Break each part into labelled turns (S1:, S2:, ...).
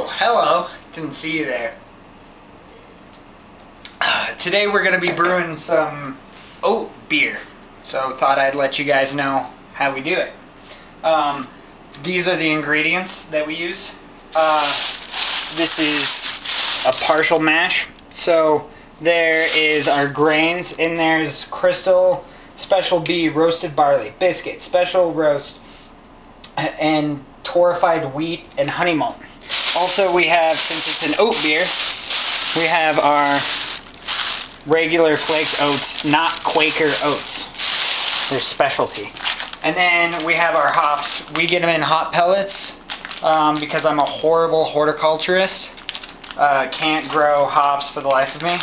S1: Oh, hello. Didn't see you there. Today we're going to be brewing some oat beer. So thought I'd let you guys know how we do it. These are the ingredients that we use. This is a partial mash. So there is our grains, and there's Crystal Special B roasted barley, biscuit, special roast, and torrefied wheat and honey malt. Also we have, since it's an oat beer, we have our regular flaked oats, not Quaker oats. They're specialty. And then we have our hops. We get them in hop pellets because I'm a horrible horticulturist. Can't grow hops for the life of me.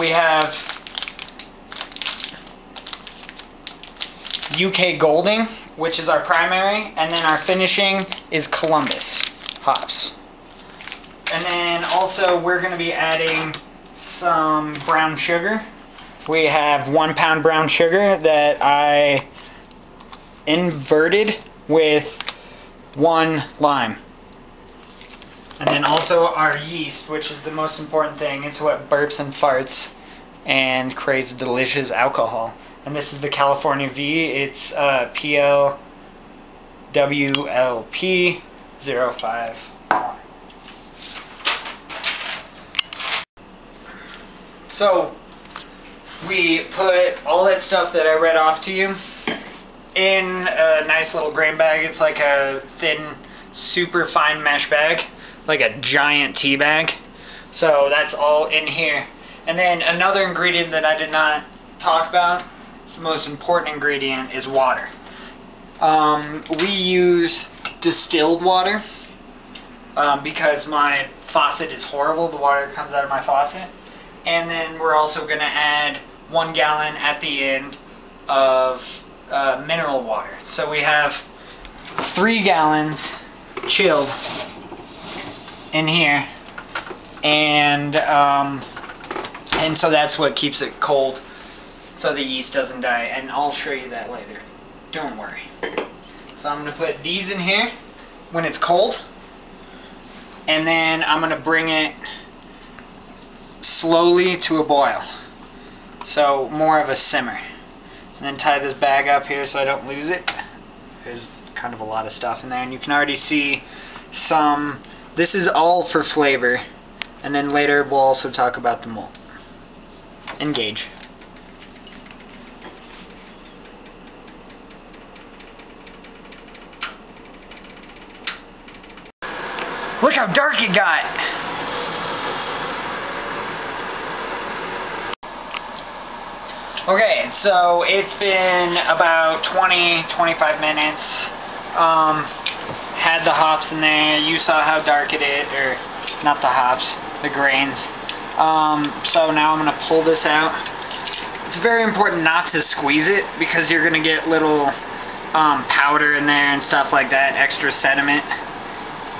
S1: We have UK Golding, which is our primary, and then our finishing is Columbus hops. And then also we're going to be adding some brown sugar. We have 1 pound brown sugar that I inverted with 1 lime. And then also our yeast, which is the most important thing. It's what burps and farts and creates delicious alcohol. And this is the California V. It's PLWLP 051. So we put all that stuff that I read off to you in a nice little grain bag. It's like a thin, super fine mesh bag, like a giant tea bag. So that's all in here. And then another ingredient that I did not talk about, it's the most important ingredient, is water. We use distilled water because my faucet is horrible. The water comes out of my faucet. And then we're also going to add 1 gallon at the end of mineral water. So we have 3 gallons chilled in here, and so that's what keeps it cold, so the yeast doesn't die. And I'll show you that later. Don't worry. So I'm going to put these in here when it's cold, and then I'm going to bring it slowly to a boil, so more of a simmer. And then tie this bag up here so I don't lose it. There's kind of a lot of stuff in there, and you can already see some. This is all for flavor, and then later we'll also talk about the malt. Engage. Look how dark it got! Okay, so it's been about 20-25 minutes. Had the hops in there. You saw how dark it is, or not the hops, the grains. So now I'm going to pull this out. It's very important not to squeeze it because you're going to get little powder in there and stuff like that, extra sediment.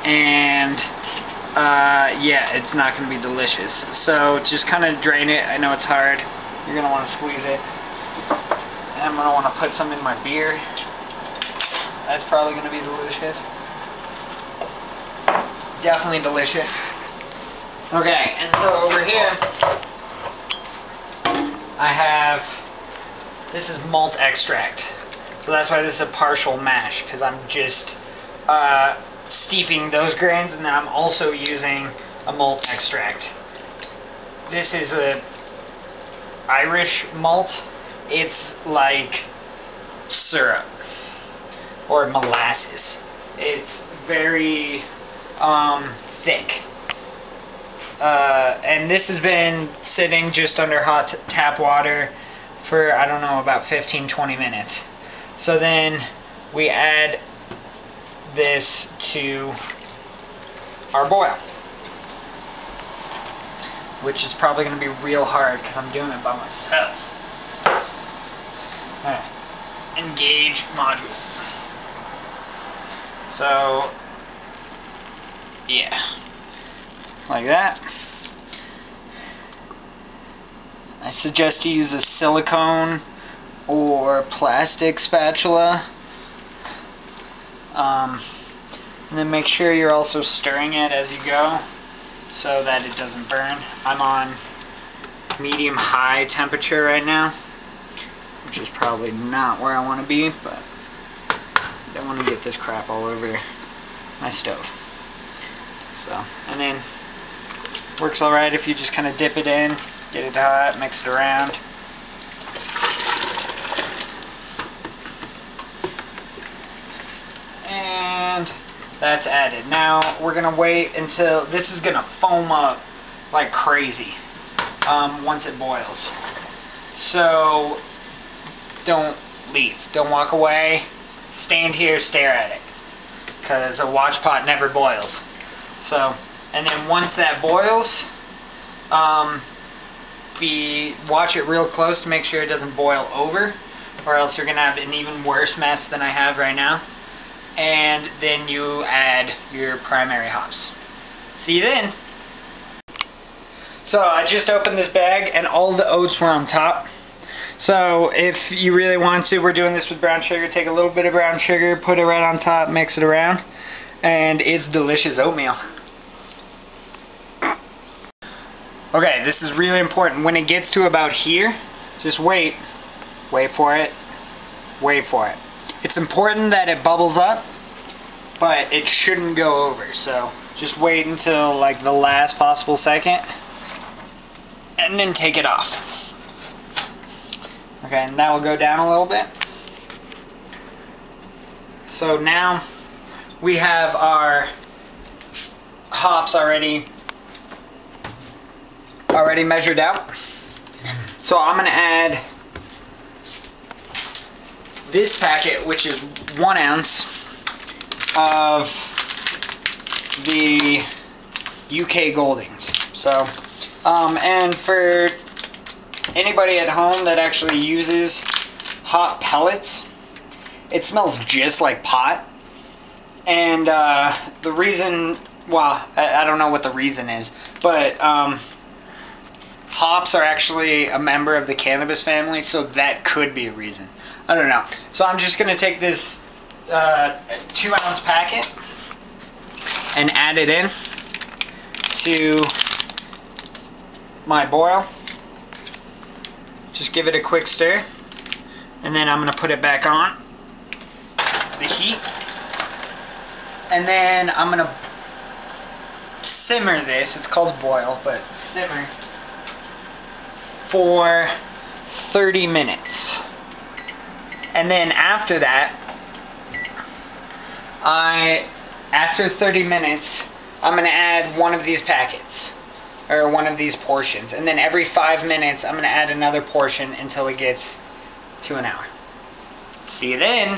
S1: And yeah, it's not going to be delicious. So just kind of drain it. I know it's hard. You're going to want to squeeze it. And I'm going to want to put some in my beer. That's probably going to be delicious. Definitely delicious. Okay, and so over here, I have, this is malt extract. So that's why this is a partial mash, because I'm just steeping those grains, and then I'm also using a malt extract. This is a Irish malt. It's like syrup or molasses. It's very thick, and this has been sitting just under hot tap water for, I don't know, about 15-20 minutes. So then we add this to our boil, which is probably going to be real hard because I'm doing it by myself. Alright, engage module. So, yeah, like that. I suggest you use a silicone or plastic spatula. And then make sure you're also stirring it as you go so that it doesn't burn. I'm on medium-high temperature right now, which is probably not where I want to be, but I don't want to get this crap all over my stove. So, and then works alright if you just kind of dip it in, get it hot, mix it around. And that's added. Now we're gonna wait until this is gonna foam up like crazy once it boils. So don't leave, don't walk away, stand here, stare at it, because a watch pot never boils. So, and then once that boils, watch it real close to make sure it doesn't boil over, or else you're gonna have an even worse mess than I have right now. And then you add your primary hops. See you then. So I just opened this bag and all the oats were on top. So if you really want to, we're doing this with brown sugar. Take a little bit of brown sugar, put it right on top, mix it around, and it's delicious oatmeal. Okay, this is really important. When it gets to about here, just wait for it, wait for it. It's important that it bubbles up, but it shouldn't go over. So just wait until like the last possible second, and then take it off. Okay, and that will go down a little bit. So now we have our hops already measured out. So I'm gonna add this packet, which is 1 ounce of the UK Goldings. So, and for anybody at home that actually uses hot pellets, it smells just like pot. And the reason, well, I don't know what the reason is, but hops are actually a member of the cannabis family, so that could be a reason. I don't know. So I'm just going to take this 2 ounce packet and add it in to my boil. Just give it a quick stir, and then I'm going to put it back on the heat, and then I'm going to simmer this. It's called boil, but simmer for 30 minutes. And then after that, after 30 minutes, I'm going to add one of these packets, or one of these portions. And then every 5 minutes, I'm going to add another portion until it gets to an hour. See you then.